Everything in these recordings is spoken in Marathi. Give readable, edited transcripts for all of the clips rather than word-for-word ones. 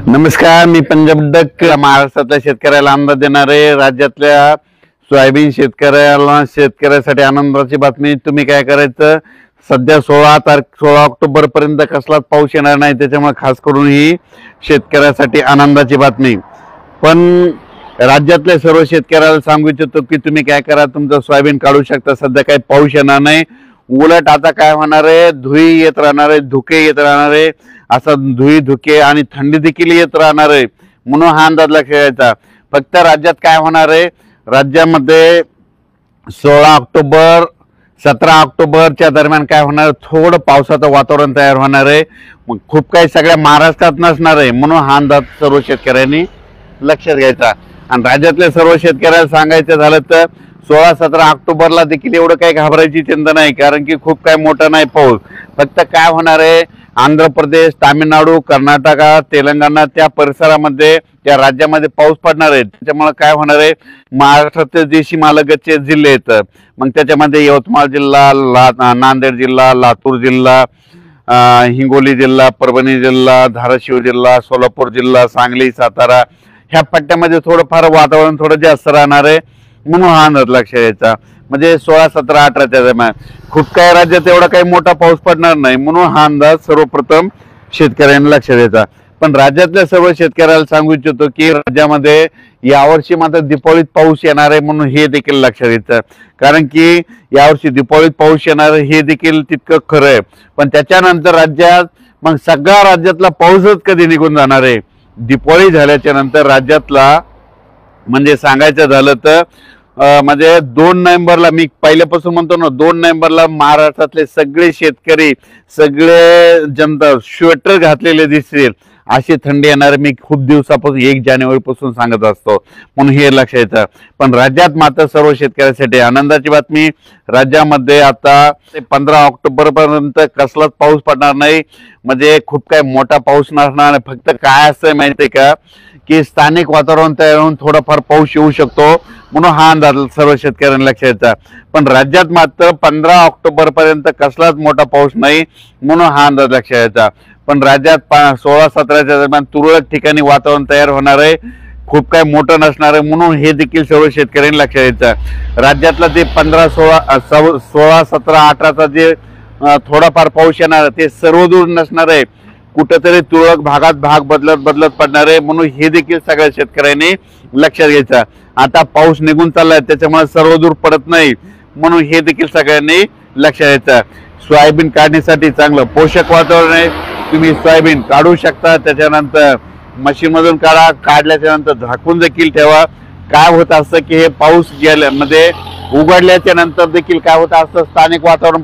नमस्कार, मी पंजाब डक. महाराष्ट्रातल्या शेतकऱ्याला अंदाज देणारे, राज्यातल्या सोयाबीन शेतकऱ्यासाठी आनंदाची बातमी. तुम्ही काय करायचं, सध्या 16 ऑक्टोबर पर्यंत कसलाच पाऊस येणार नाही, त्याच्यामुळे खास करून ही शेतकऱ्यासाठी आनंदाची बातमी. पण राज्यातल्या सर्व शेतकऱ्याला सांगू इच्छितो की तुम्ही काय करा, तुमचं सोयाबीन काढू शकता. सध्या काही पाऊस येणार नाही, उलट आता काय होणार आहे, धुई येत राहणार आहे, धुके येत राहणार आहे. असं धुके आणि थंडी देखील येत राहणार आहे, म्हणून हा अंदाज लक्षात घ्यायचा. फक्त राज्यात काय होणार आहे, राज्यामध्ये 16 ऑक्टोबर 17 ऑक्टोबरच्या दरम्यान काय होणार, थोडं पावसाचं वातावरण तयार होणार आहे. मग खूप काही सगळ्या महाराष्ट्रात नसणार आहे, म्हणून हा अंदाज सर्व शेतकऱ्यांनी लक्षात घ्यायचा. आणि राज्यातल्या सर्व शेतकऱ्याला सांगायचं झालं तर 16-17 ऑक्टोबरला देखील एवढं काही घाबरायची चिंता नाही, कारण की खूप काही मोठा नाही पाऊस. फक्त काय होणार आहे, आंध्र प्रदेश, तामिळनाडू, कर्नाटक, तेलंगणा त्या परिसरामध्ये, त्या राज्यामध्ये पाऊस पडणार आहे. त्याच्यामुळे काय होणार आहे, महाराष्ट्राचे जे सीमालगतचे जिल्हे आहेत, मग त्याच्यामध्ये यवतमाळ जिल्हा, नांदेड जिल्हा, लातूर जिल्हा, हिंगोली जिल्हा, परभणी जिल्हा, धाराशिव जिल्हा, सोलापूर जिल्हा, सांगली, सातारा ह्या पट्ट्यामध्ये थोडंफार वातावरण थोडं जास्त राहणार आहे, म्हणून हा अंदाज लक्षात यायचा. म्हणजे 16, 17, 18च्या दरम्यान खूप काही राज्यात एवढा काही मोठा पाऊस पडणार नाही, म्हणून हा अंदाज सर्वप्रथम शेतकऱ्यांनी लक्षात द्यायचा. पण राज्यातल्या सर्व शेतकऱ्याला सांगू इच्छितो की राज्यामध्ये यावर्षी मात्र दिपावलीत पाऊस येणार आहे, म्हणून हे देखील लक्षात घ्यायचं. कारण की यावर्षी दिपावलीत पाऊस येणार हे देखील तितकं खरं आहे. पण त्याच्यानंतर राज्यात मग सगळ्या राज्यातला पाऊसच कधी निघून जाणार आहे, दिपावली झाल्याच्या नंतर राज्यातला. म्हणजे सांगायचं झालं तर म्हणजे 2 नोव्हेंबरला, मी पहिल्यापासून म्हणतो ना, 2 नोव्हेंबरला महाराष्ट्रातले सगळे शेतकरी, सगळे जनता स्वेटर घातलेले दिसतील, अशी थंडी येणार मी खूप दिवसापासून 1 जानेवारीपासून सांगत असतो, म्हणून हे लक्षात येतं. पण राज्यात मात्र सर्व शेतकऱ्यांसाठी आनंदाची बातमी. राज्यामध्ये आता 15 ऑक्टोबर पर्यंत कसलाच पाऊस पडणार नाही, म्हणजे खूप काही मोठा पाऊस नसणार. फक्त काय असं माहिती आहे का, की स्थानिक वातावरण तयार होऊन थोडाफार पाऊस येऊ शकतो, म्हणून हा अंदाज सर्व शेतकऱ्यांना लक्षात येतात. पण राज्यात मात्र 15 ऑक्टोबर पर्यंत कसलाच मोठा पाऊस नाही, म्हणून हा अंदाज लक्षात यायचा. पण राज्यात 16-17च्या दरम्यान तुरळक ठिकाणी वातावरण तयार होणार आहे, खूप काही मोठं नसणार आहे, म्हणून हे देखील सर्व शेतकऱ्यांनी लक्षात यायचं. राज्यातला ते 15, 16, 17, 18चा जे थोडाफार पाऊस येणार ते सर्वदूर नसणार आहे, कुठेतरी तुरळक भागात भाग बदलत पडणार आहे, म्हणून हे देखील सगळ्या शेतकऱ्यांनी लक्षात घ्यायचं. आता पाऊस निघून चाललाय, त्याच्यामुळे सर्वदूर पडत नाही, म्हणून हे देखील सगळ्यांनी लक्षात घ्यायचं. सोयाबीन काढण्यासाठी चांगलं पोषक वातावरण आहे, तुम्ही सोयाबीन काढू शकता. त्याच्यानंतर मशीन मधून काढल्याच्या नंतर झाकून देखील ठेवा. काय होत असतं की हे पाऊस गेल्यामध्ये उघडल्याच्या नंतर देखील काय होत असतं, स्थानिक वातावरण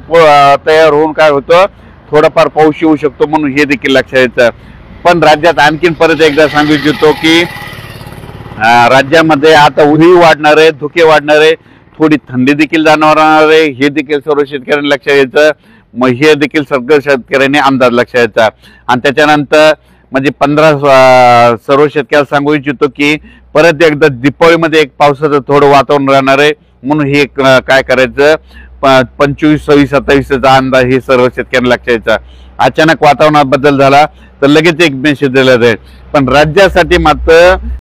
तयार होऊन काय होतं, थोडाफार पाऊस येऊ शकतो, म्हणून हे देखील लक्षात यायचं. पण राज्यात आणखीन परत एकदा सांगू इच्छितो की राज्यामध्ये आता उन्ही वाढणार आहे, धुके वाढणार आहे, थोडी थंडी देखील जाणवणार आहे, हे देखील सर्व शेतकऱ्यांनी लक्षात घ्यायचं. मग हे देखील सगळ्या शेतकऱ्यांनी अंदाज लक्षात घ्यायचा. आणि त्याच्यानंतर म्हणजे 15 सर्व शेतकऱ्याला सांगू इच्छितो की परत एकदा दिपावलीमध्ये एक पावसाचं थोडं वातावरण राहणार आहे, म्हणून हे काय करायचं, 25, 26, 27चा अंदाज हे सर्व शेतकऱ्यांना लक्षात यायचा. अचानक वातावरणात बदल झाला तर लगेच एक मेसेज दिला जाईल. पण राज्यासाठी मात्र